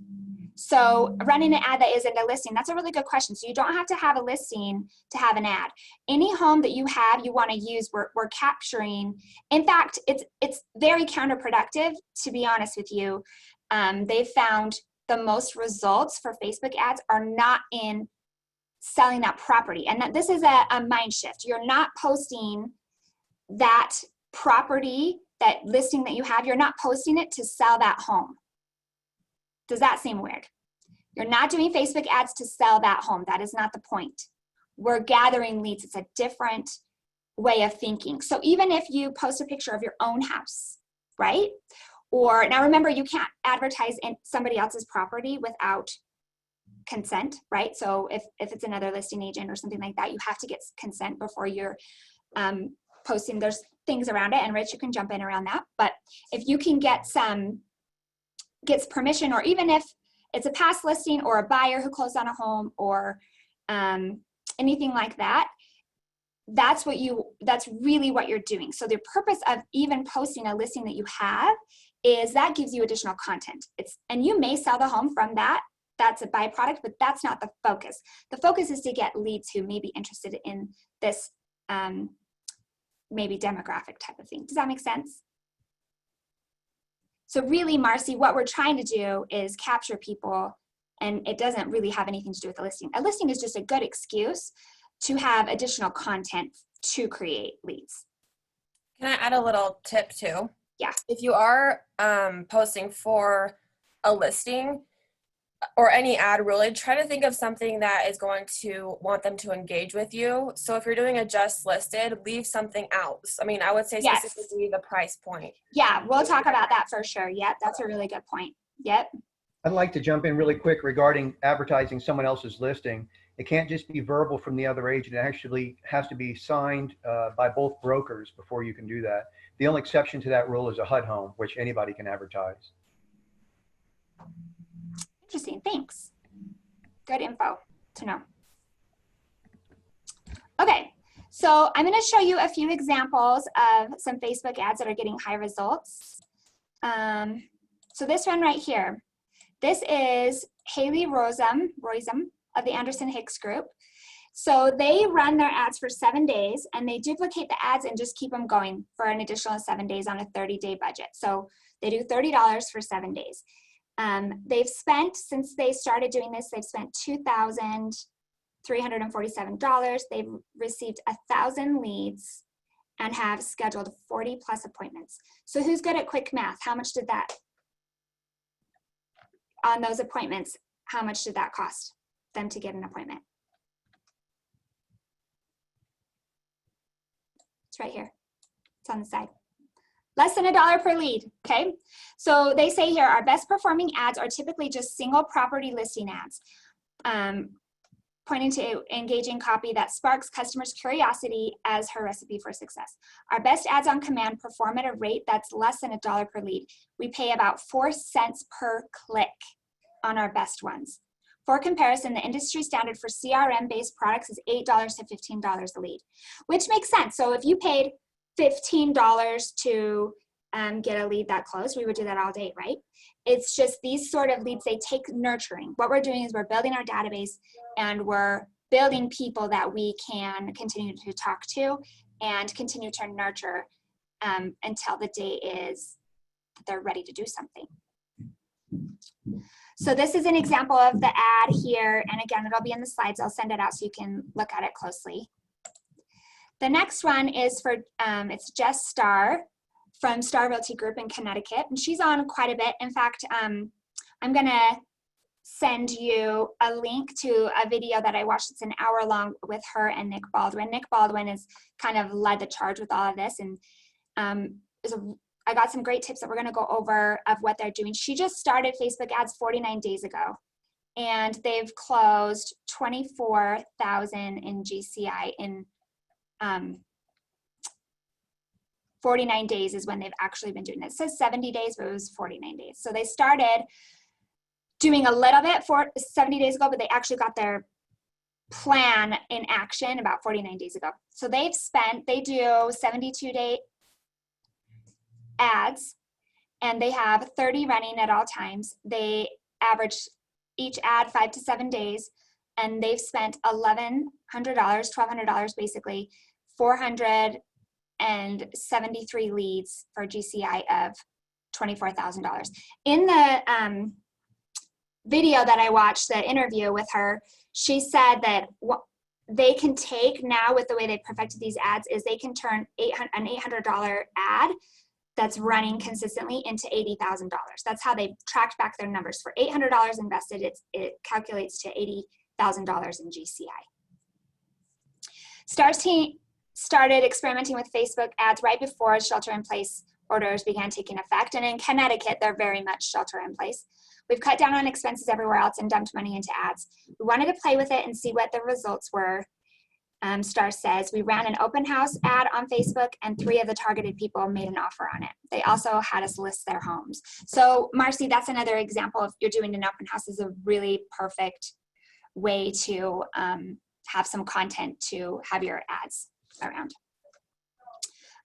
so running an ad that isn't a listing, that's a really good question. So you don't have to have a listing to have an ad. Any home that you have, you want to use, we're capturing. In fact, it's very counterproductive, to be honest with you. They found the most results for Facebook ads are not in selling that property. And that this is a mind shift. You're not posting that property, that listing that you have, you're not posting it to sell that home. Does that seem weird? You're not doing Facebook ads to sell that home. That is not the point. We're gathering leads. It's a different way of thinking. So even if you post a picture of your own house, right? Or now remember, you can't advertise in somebody else's property without consent, right? So if it's another listing agent or something like that, you have to get consent before you're posting. There's things around it, and Rich, you can jump in around that. But if you can gets permission, or even if it's a past listing or a buyer who closed on a home or anything like that, that's really what you're doing. So the purpose of even posting a listing that you have is that gives you additional content. And you may sell the home from that. That's a byproduct, but that's not the focus. The focus is to get leads who may be interested in this maybe demographic type of thing. Does that make sense? So really, Marcy, what we're trying to do is capture people, and it doesn't really have anything to do with a listing. A listing is just a good excuse to have additional content to create leads. Can I add a little tip too? Yeah. If you are posting for a listing or any ad, really try to think of something that is going to want them to engage with you. So if you're doing a just listed, leave something else. I mean, I would say specifically the price point. Yeah, we'll talk about that for sure. Yep, that's a really good point. Yep. I'd like to jump in really quick regarding advertising someone else's listing. It can't just be verbal from the other agent. It actually has to be signed by both brokers before you can do that. The only exception to that rule is a HUD home, which anybody can advertise. Interesting, thanks. Good info to know. Okay, so I'm gonna show you a few examples of some Facebook ads that are getting high results. So this one right here, this is Haley Roisum of the Anderson Hicks Group. So they run their ads for 7 days, and they duplicate the ads and just keep them going for an additional 7 days on a 30-day budget. So they do $30 for 7 days. They've spent, since they started doing this, they've spent $2,347. They've received 1,000 leads and have scheduled 40 plus appointments. So who's good at quick math? How much did that, on those appointments, how much did that cost them to get an appointment? It's right here. It's on the side. Less than $1 per lead, okay? So they say here, our best performing ads are typically just single property listing ads, pointing to engaging copy that sparks customers' curiosity as her recipe for success. Our best ads on command perform at a rate that's less than $1 per lead. We pay about 4 cents per click on our best ones. For comparison, the industry standard for CRM-based products is $8 to $15 a lead, which makes sense. So if you paid $15 to get a lead that close, we would do that all day, right? It's just these sort of leads, they take nurturing. What we're doing is we're building our database, and we're building people that we can continue to talk to and continue to nurture until the day is that they're ready to do something. So this is an example of the ad here. And again, it'll be in the slides. I'll send it out so you can look at it closely. The next one is for, it's Jess Starr from Star Realty Group in Connecticut. And she's on quite a bit. In fact, I'm gonna send you a link to a video that I watched. It's an hour long with her and Nick Baldwin. Nick Baldwin has kind of led the charge with all of this. And I got some great tips that we're gonna go over of what they're doing. She just started Facebook ads 49 days ago. and they've closed 24,000 in GCI in 49 days is when they've actually been doing it. It says 70 days, but it was 49 days. So they started doing a little bit for 70 days ago, but they actually got their plan in action about 49 days ago. So they do 72-day ads, and they have 30 running at all times. They average each ad 5 to 7 days, and they've spent $1,200 basically, 473 leads for GCI of $24,000. In the video that I watched, the interview with her, she said that what they can take now with the way they perfected these ads is they can turn an $800 ad that's running consistently into $80,000. That's how they tracked back their numbers. For $800 invested, it calculates to $80,000 in GCI. Stars team started experimenting with Facebook ads right before shelter-in-place orders began taking effect. And in Connecticut, they're very much shelter-in-place. We've cut down on expenses everywhere else and dumped money into ads. We wanted to play with it and see what the results were. Star says, we ran an open house ad on Facebook and 3 of the targeted people made an offer on it. They also had us list their homes. So Marcy, that's another example of you're doing an open house is a really perfect way to have some content to have your ads around.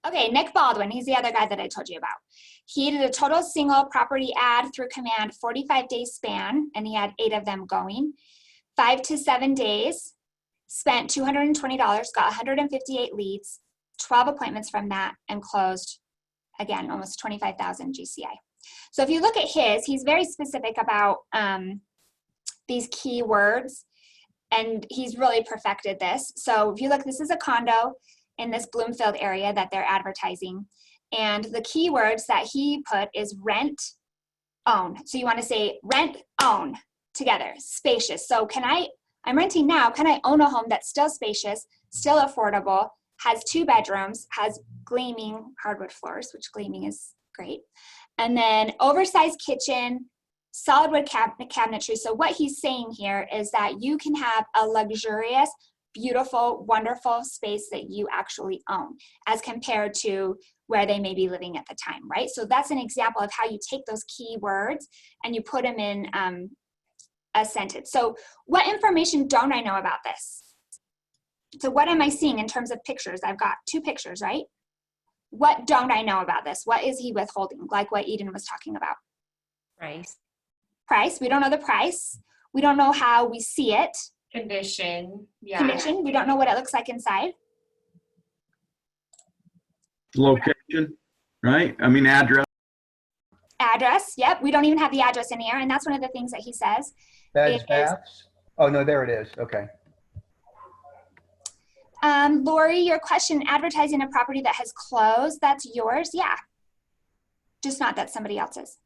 Okay, Nick Baldwin, he's the other guy that I told you about. He did a total single property ad through Command 45-day span, and he had 8 of them going. 5 to 7 days, spent $220, got 158 leads, 12 appointments from that, and closed, again, almost 25,000 GCI. So if you look at his, he's very specific about these keywords, and he's really perfected this. So if you look, this is a condo in this Bloomfield area that they're advertising. And the keywords that he put is rent, own. So you want to say rent, own together, spacious. So I'm renting now, can I own a home that's still spacious, still affordable, has 2 bedrooms, has gleaming hardwood floors, which gleaming is great. And then oversized kitchen, solid wood cabinetry. So what he's saying here is that you can have a luxurious, beautiful, wonderful space that you actually own as compared to where they may be living at the time, right? So that's an example of how you take those key words and you put them in a sentence. So what information don't I know about this? So what am I seeing in terms of pictures? I've got 2 pictures, right? What don't I know about this? What is he withholding? Like what Eden was talking about. Price. Price, we don't know the price. We don't know how we see it. Condition, yeah. Condition, we don't know what it looks like inside. Location, right? I mean, address. Address, yep. We don't even have the address in here, and that's one of the things that he says. Beds, baths? Oh, no, there it is. Okay. Lori, your question, advertising a property that has closed, that's yours? Yeah. Just not that somebody else's.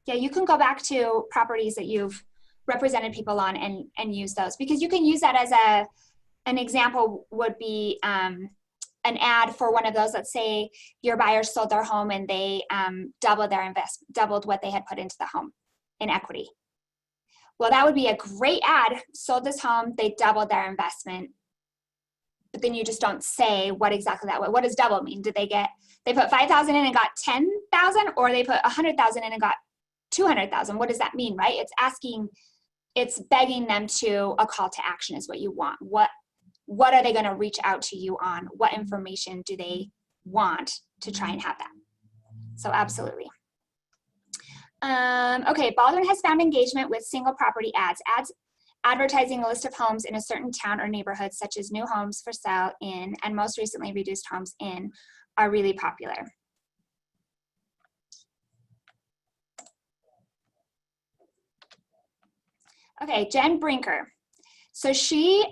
Yeah, you can go back to properties that you've represented people on and use those, because you can use that as an example would be an ad for one of those. Let's say your buyer sold their home and they doubled what they had put into the home in equity. Well, that would be a great ad. Sold this home, they doubled their investment, but then you just don't say what exactly that was. What does double mean? Did they put 5,000 in and got 10,000, or they put 100,000 in and got 200,000? What does that mean, right? It's begging them to a call to action is what you want. What are they going to reach out to you on? What information do they want to try and have that? So absolutely. Okay, Baldwin has found engagement with single property ads advertising a list of homes in a certain town or neighborhood, such as new homes for sale in, and most recently reduced homes in, are really popular. Okay, Jen Brinker. So she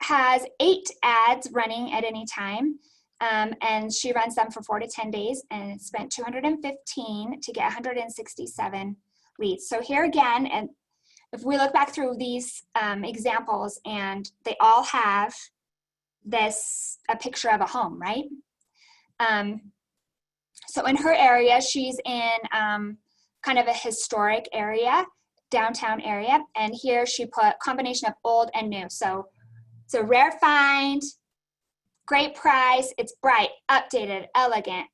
has 8 ads running at any time, and she runs them for 4 to 10 days and spent $215 to get 167 leads. So here again, and if we look back through these examples, and they all have a picture of a home, right? So in her area, she's in kind of a historic area. downtown area. And here she put combination of old and new. So it's a rare find, great price, it's bright, updated, elegant,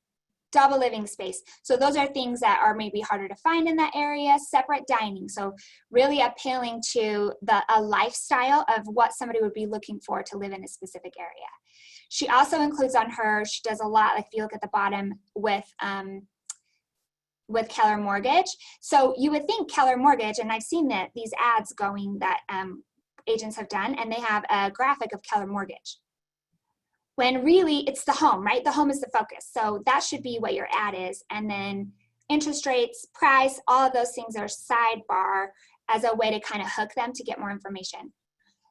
double living space. So those are things that are maybe harder to find in that area. Separate dining, so really appealing to a lifestyle of what somebody would be looking for to live in a specific area. She also includes on her, she does a lot, like if you look at the bottom with Keller Mortgage. So you would think Keller Mortgage, and I've seen these ads going that agents have done, and they have a graphic of Keller Mortgage. When really it's the home, right? The home is the focus. So that should be what your ad is. And then interest rates, price, all of those things are sidebar as a way to kind of hook them to get more information.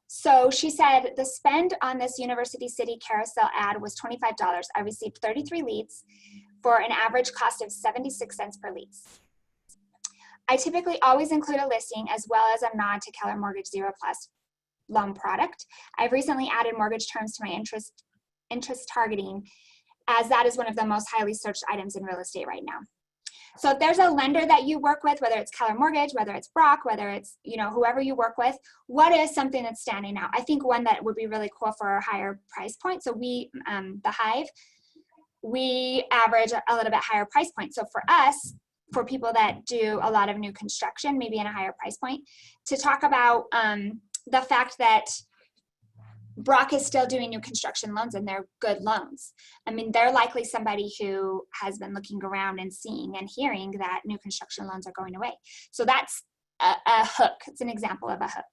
So she said the spend on this University City carousel ad was $25. I received 33 leads for an average cost of 76 cents per lead. I typically always include a listing as well as a nod to Keller Mortgage Zero Plus loan product. I've recently added mortgage terms to my interest targeting, as that is one of the most highly searched items in real estate right now. So if there's a lender that you work with, whether it's Keller Mortgage, whether it's Brock, whether it's, whoever you work with, what is something that's standing out? I think one that would be really cool for a higher price point. So we, the Hive, we average a little bit higher price point. So for us, for people that do a lot of new construction, maybe in a higher price point, to talk about the fact that Brock is still doing new construction loans and they're good loans. I mean, they're likely somebody who has been looking around and seeing and hearing that new construction loans are going away. So that's a hook. It's an example of a hook.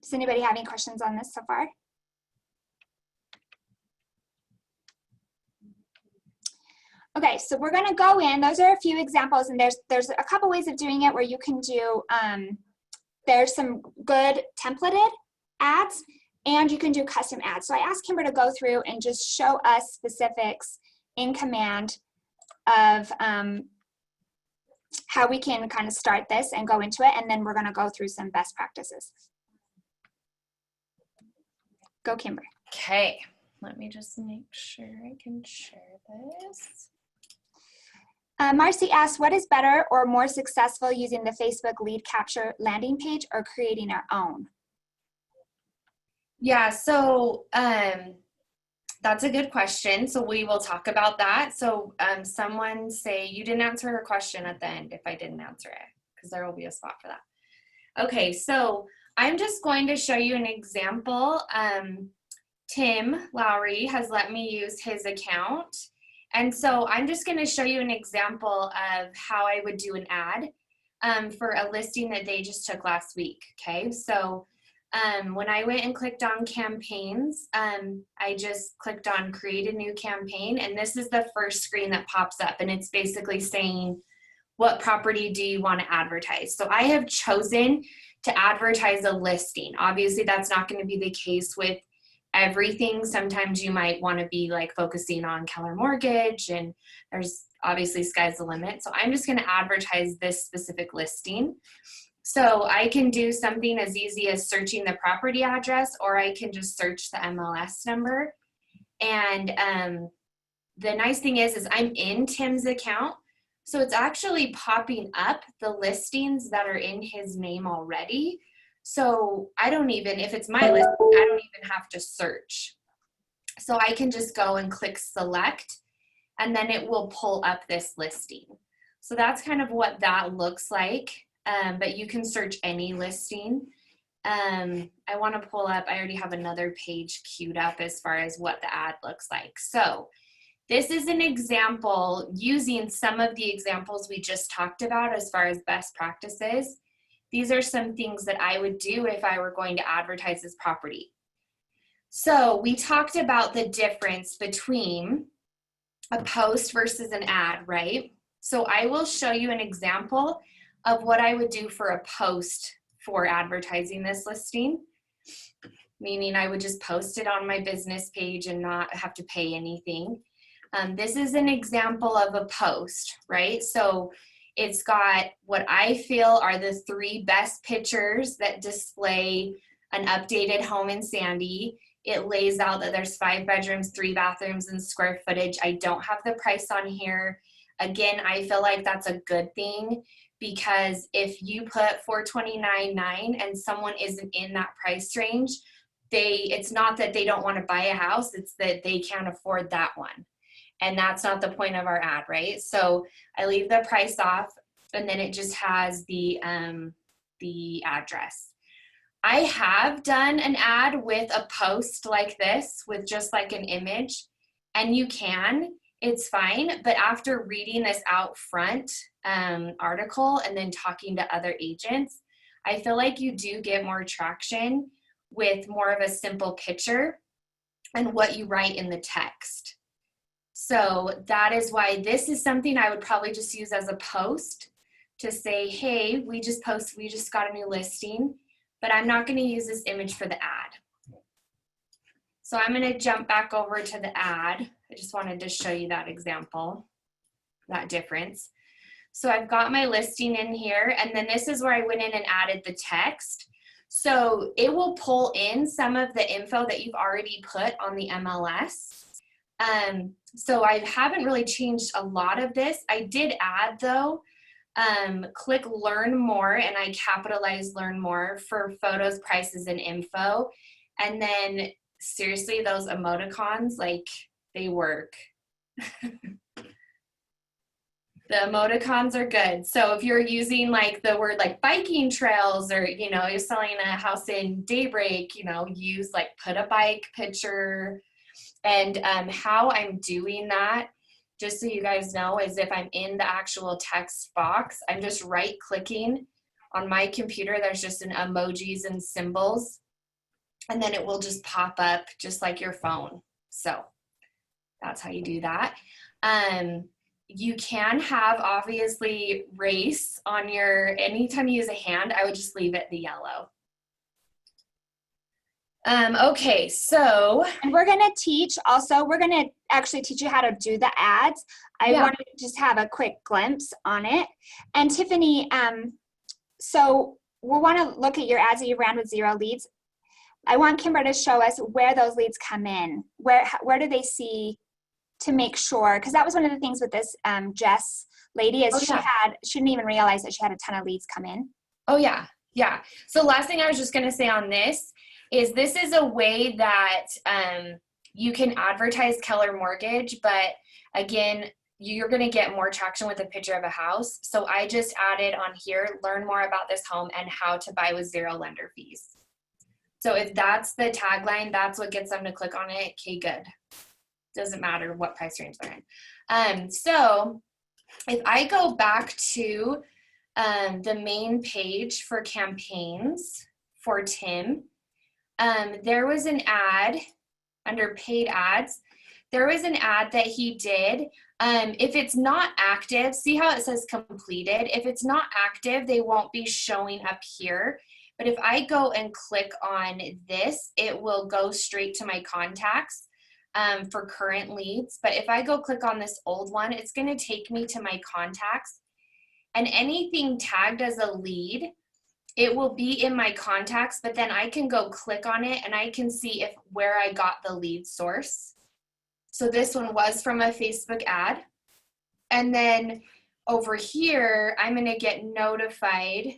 Does anybody have any questions on this so far? Okay, so we're gonna go in. Those are a few examples, and there's a couple ways of doing it where you can do, there's some good templated ads, and you can do custom ads. So I asked Kimber to go through and just show us specifics in Command of how we can kind of start this and go into it, and then we're gonna go through some best practices. Go, Kimber. Okay, let me just make sure I can share this. Marcy asked, what is better or more successful using the Facebook lead capture landing page or creating our own? Yeah, so that's a good question. So we will talk about that. So someone say, you didn't answer her question at the end if I didn't answer it, because there will be a spot for that. Okay, so I'm just going to show you an example. Tim Lowry has let me use his account. And so I'm just going to show you an example of how I would do an ad for a listing that they just took last week. Okay, so when I went and clicked on campaigns, I just clicked on create a new campaign, and this is the first screen that pops up, and it's basically saying, what property do you want to advertise? So I have chosen to advertise a listing. Obviously, that's not going to be the case with everything. Sometimes you might want to be like focusing on Keller Mortgage, and there's obviously sky's the limit. So I'm just going to advertise this specific listing. So I can do something as easy as searching the property address, or I can just search the MLS number. And the nice thing is I'm in Tim's account. So it's actually popping up the listings that are in his name already. So I don't even, if it's my list, I don't even have to search. So I can just go and click select, and then it will pull up this listing. So that's kind of what that looks like, but you can search any listing. I want to pull up, I already have another page queued up as far as what the ad looks like. So this is an example using some of the examples we just talked about as far as best practices. These are some things that I would do if I were going to advertise this property. So we talked about the difference between a post versus an ad, right? So I will show you an example of what I would do for a post for advertising this listing, meaning I would just post it on my business page and not have to pay anything. This is an example of a post, right? So it's got what I feel are the 3 best pictures that display an updated home in Sandy. It lays out that there's 5 bedrooms, 3 bathrooms, and square footage. I don't have the price on here. Again, I feel like that's a good thing because if you put $429,900 and someone isn't in that price range, it's not that they don't want to buy a house, it's that they can't afford that one. And that's not the point of our ad, right? So I leave the price off, and then it just has the address. I have done an ad with a post like this with just like an image, and you can, it's fine. But after reading this out front article and then talking to other agents, I feel like you do get more traction with more of a simple picture and what you write in the text. So that is why this is something I would probably just use as a post to say, hey, we just got a new listing, but I'm not going to use this image for the ad. So I'm going to jump back over to the ad. I just wanted to show you that example, that difference. So I've got my listing in here, and then this is where I went in and added the text. So it will pull in some of the info that you've already put on the MLS. So I haven't really changed a lot of this. I did add though, click learn more, and I capitalized learn more for photos, prices, and info. And then seriously, those emoticons, like, they work. The emoticons are good. So if you're using like the word like biking trails, or, you know, you're selling a house in Daybreak, you know, use like put a bike picture. And how I'm doing that, just so you guys know, is if I'm in the actual text box, I'm just right clicking on my computer. There's just an emojis and symbols, and then it will just pop up just like your phone. So that's how you do that. You can have obviously race on your, anytime you use a hand, I would just leave it the yellow. Okay, so. And we're going to teach also, we're going to actually teach you how to do the ads. I wanted to just have a quick glimpse on it. And Tiffany, so we'll want to look at your ads that you ran with 0 leads. I want Kimber to show us where those leads come in. Where do they see, to make sure, because that was one of the things with this Jess lady is she didn't even realize that she had a ton of leads come in. Oh yeah, yeah. So last thing I was just going to say on this is a way that you can advertise Keller Mortgage, but again, you're going to get more traction with a picture of a house. So I just added on here, learn more about this home and how to buy with 0 lender fees. So if that's the tagline, that's what gets them to click on it. Okay, good. Doesn't matter what price range they're in. So if I go back to the main page for campaigns for Tim, there was an ad under paid ads. There was an ad that he did. If it's not active, see how it says completed? If it's not active, they won't be showing up here. But if I go and click on this, it will go straight to my contacts for current leads. But if I go click on this old one, it's going to take me to my contacts. And anything tagged as a lead, it will be in my contacts, but then I can go click on it and I can see where I got the lead source. So this one was from a Facebook ad. And then over here, I'm going to get notified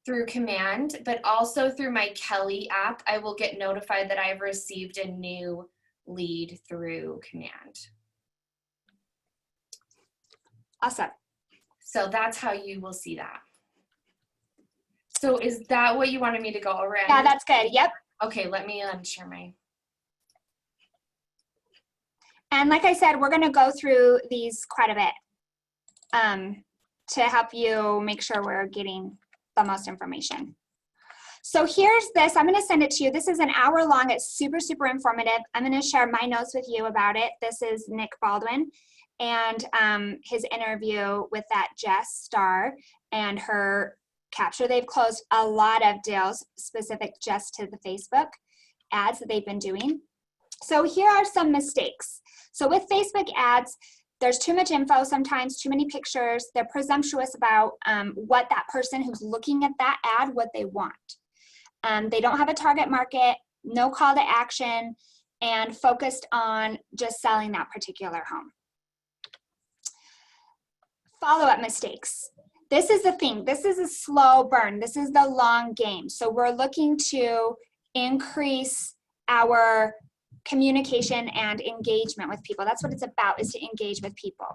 through command, but also through my Kelly app, I will get notified that I've received a new lead through command. Awesome. So that's how you will see that. So is that what you wanted me to go over? Yeah, that's good. Yep. Okay, let me share my. And like I said, we're going to go through these quite a bit to help you make sure we're getting the most information. So here's this. I'm going to send it to you. This is an hour long. It's super, super informative. I'm going to share my notes with you about it. This is Nick Baldwin and his interview with that Jess Starr and her capture. They've closed a lot of deals specific just to the Facebook ads that they've been doing. So here are some mistakes. So with Facebook ads, there's too much info sometimes, too many pictures. They're presumptuous about what that person who's looking at that ad, what they want. They don't have a target market, no call to action, and focused on just selling that particular home. Follow-up mistakes. This is the thing. This is a slow burn. This is the long game. So we're looking to increase our communication and engagement with people. That's what it's about, is to engage with people.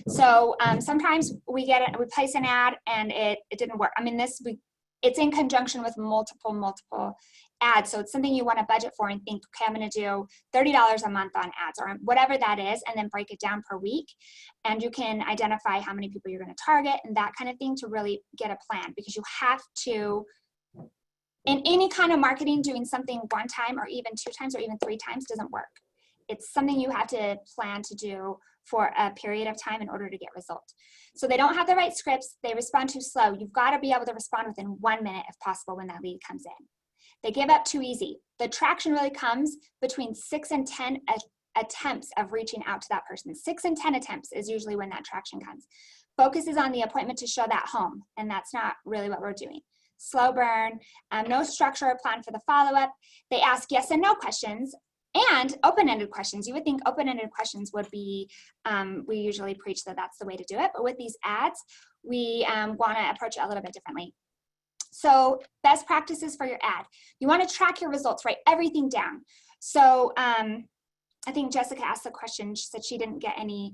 So sometimes we place an ad and it didn't work. I mean, it's in conjunction with multiple ads. So it's something you want to budget for and think, okay, I'm going to do $30 a month on ads or whatever that is, and then break it down per week. And you can identify how many people you're going to target and that kind of thing to really get a plan, because you have to, in any kind of marketing, doing something one time or even 2 times or even 3 times doesn't work. It's something you have to plan to do for a period of time in order to get results. So they don't have the right scripts. They respond too slow. You've got to be able to respond within 1 minute if possible when that lead comes in. They give up too easy. The traction really comes between 6 and 10 attempts of reaching out to that person. 6 and 10 attempts is usually when that traction comes. Focus is on the appointment to show that home, and that's not really what we're doing. Slow burn, no structure or plan for the follow-up. They ask yes and no questions and open-ended questions. You would think open-ended questions would be, we usually preach that that's the way to do it, but with these ads, we want to approach it a little bit differently. So best practices for your ad. You want to track your results, write everything down. So I think Jessica asked the question, she said she didn't get any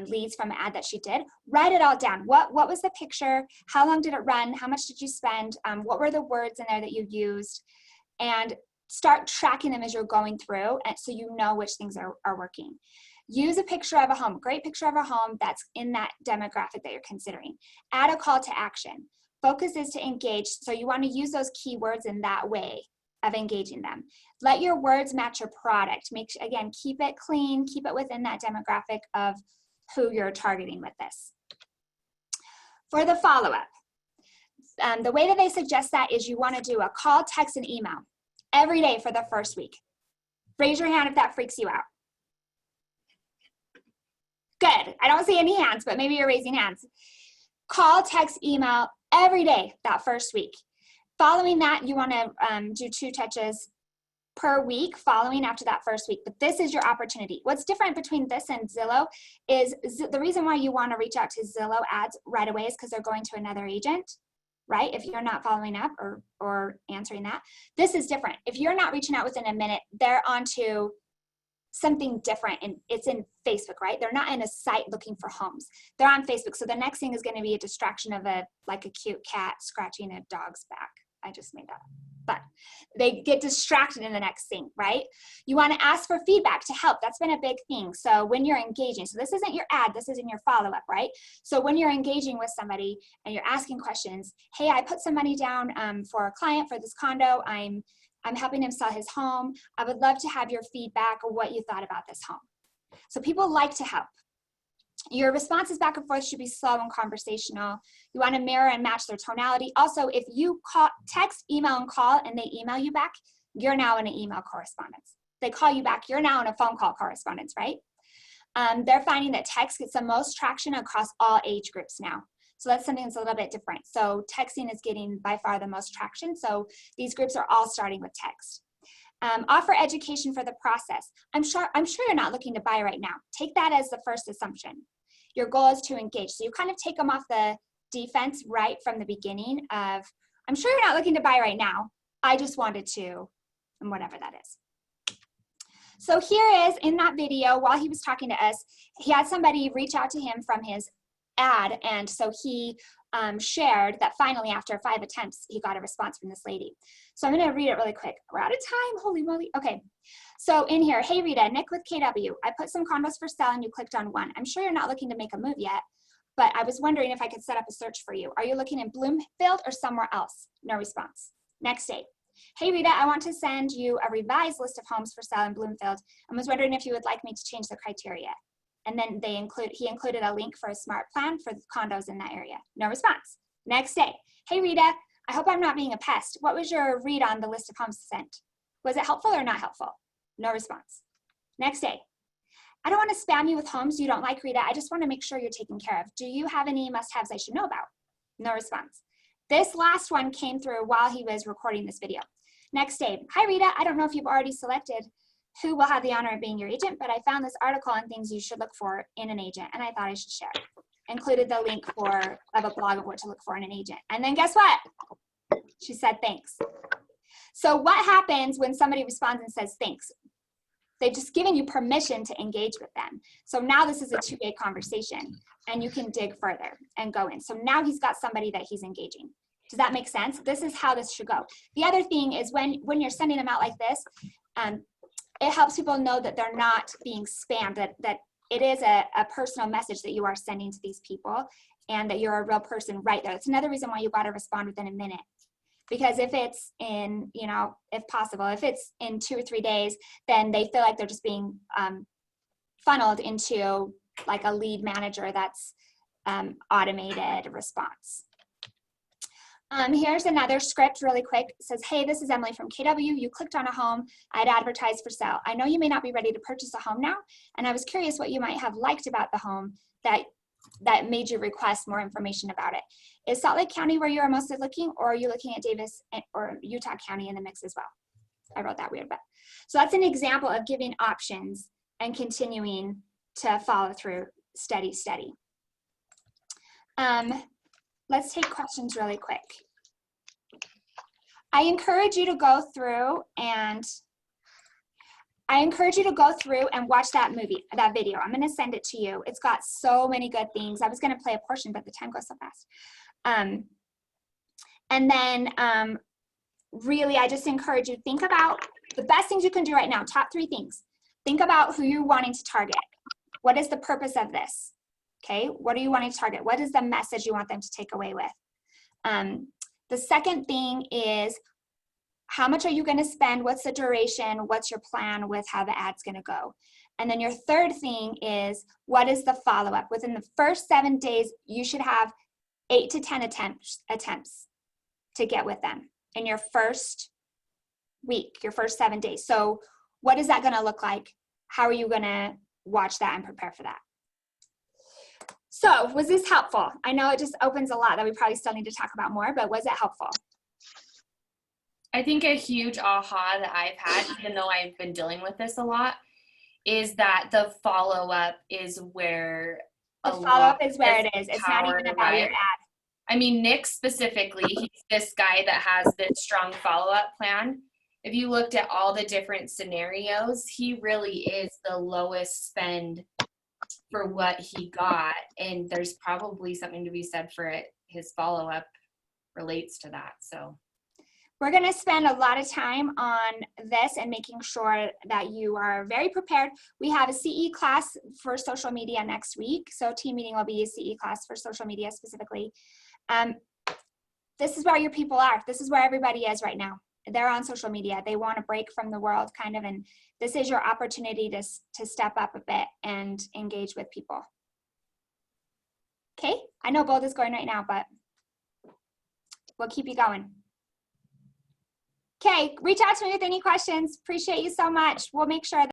leads from an ad that she did. Write it all down. What was the picture? How long did it run? How much did you spend? What were the words in there that you used? And start tracking them as you're going through, and so you know which things are working. Use a picture of a home, great picture of a home that's in that demographic that you're considering. Add a call to action. Focus is to engage, so you want to use those keywords in that way of engaging them. Let your words match your product. Again, keep it clean, keep it within that demographic of who you're targeting with this. For the follow-up, the way that they suggest that is you want to do a call, text, and email every day for the first week. Raise your hand if that freaks you out. Good. I don't see any hands, but maybe you're raising hands. Call, text, email every day that first week. Following that, you want to do 2 touches per week following after that first week, but this is your opportunity. What's different between this and Zillow is the reason why you want to reach out to Zillow ads right away is because they're going to another agent, right? If you're not following up or answering that. This is different. If you're not reaching out within a minute, they're onto something different, and it's in Facebook, right? They're not in a site looking for homes. They're on Facebook. So the next thing is going to be a distraction of like a cute cat scratching a dog's back. I just made that up. But they get distracted in the next thing, right? You want to ask for feedback to help. That's been a big thing. So when you're engaging, so this isn't your ad, this isn't your follow-up, right? So when you're engaging with somebody and you're asking questions, hey, I put some money down for a client for this condo. I'm helping him sell his home. I would love to have your feedback or what you thought about this home. So people like to help. Your responses back and forth should be slow and conversational. You want to mirror and match their tonality. Also, if you text, email, and call, and they email you back, you're now in an email correspondence. They call you back, you're now in a phone call correspondence, right? They're finding that text gets the most traction across all age groups now. So that's something that's a little bit different. So texting is getting by far the most traction. So these groups are all starting with text. Offer education for the process. I'm sure you're not looking to buy right now. Take that as the first assumption. Your goal is to engage. So you kind of take them off the defense right from the beginning of, I'm sure you're not looking to buy right now. I just wanted to, and whatever that is. So here is, in that video, while he was talking to us, he had somebody reach out to him from his ad, and so he shared that finally after 5 attempts he got a response from this lady. So I'm going to read it really quick. We're out of time, holy moly. Okay, so in here, hey Rita, Nick with KW. I put some condos for sale and you clicked on one. I'm sure you're not looking to make a move yet, but I was wondering if I could set up a search for you. Are you looking in Bloomfield or somewhere else? No response. Next day, hey Rita, I want to send you a revised list of homes for sale in Bloomfield and was wondering if you would like me to change the criteria. And then he included a link for a smart plan for the condos in that area. No response. Next day, hey Rita, I hope I'm not being a pest. What was your read on the list of homes sent? Was it helpful or not helpful? No response. Next day, I don't want to spam you with homes you don't like, Rita. I just want to make sure you're taken care of. Do you have any must-haves I should know about? No response. This last one came through while he was recording this video. Next day, hi Rita, I don't know if you've already selected who will have the honor of being your agent, but I found this article on things you should look for in an agent, and I thought I should share. included the link for of a blog of what to look for in an agent. And then guess what? She said thanks. So what happens when somebody responds and says thanks? They've just given you permission to engage with them. So now this is a two-way conversation, and you can dig further and go in. So now he's got somebody that he's engaging. Does that make sense? This is how this should go. The other thing is when you're sending them out like this, it helps people know that they're not being spammed, that it is a personal message that you are sending to these people, and that you're a real person right there. That's another reason why you got to respond within a minute. Because if it's in, you know, if possible, if it's in 2 or 3 days, then they feel like they're just being funneled into like a lead manager that's automated response. Here's another script really quick. It says, hey, this is Emily from KW. You clicked on a home I'd advertised for sale. I know you may not be ready to purchase a home now, and I was curious what you might have liked about the home that made you request more information about it. Is Salt Lake County where you are mostly looking, or are you looking at Davis or Utah County in the mix as well? I wrote that weird, but so that's an example of giving options and continuing to follow through steady. Let's take questions really quick. I encourage you to go through and watch that video. I'm going to send it to you. It's got so many good things. I was going to play a portion, but the time goes so fast. And then really, I just encourage you, think about the best things you can do right now. Top 3 things. Think about who you're wanting to target. What is the purpose of this? Okay, what are you wanting to target? What is the message you want them to take away with? The second thing is, how much are you going to spend? What's the duration? What's your plan with how the ad's going to go? And then your third thing is, what is the follow-up? Within the first 7 days, you should have 8 to 10 attempts to get with them in your first week, your first 7 days. So what is that going to look like? How are you going to watch that and prepare for that? So was this helpful? I know it just opens a lot that we probably still need to talk about more, but was it helpful? I think a huge aha that I've had, even though I've been dealing with this a lot, is that the follow-up is where the follow-up is where it is. It's not even about your ad. I mean, Nick specifically, he's this guy that has this strong follow-up plan. If you looked at all the different scenarios, he really is the lowest spend for what he got. And there's probably something to be said for it. His follow-up relates to that, so. We're going to spend a lot of time on this and making sure that you are very prepared. We have a CE class for social media next week. So team meeting will be a CE class for social media specifically. This is where your people are. This is where everybody is right now. They're on social media. They want to break from the world kind of, and this is your opportunity to step up a bit and engage with people. Okay, I know Bold is going right now, but we'll keep you going. Okay, reach out to me with any questions. Appreciate you so much. We'll make sure that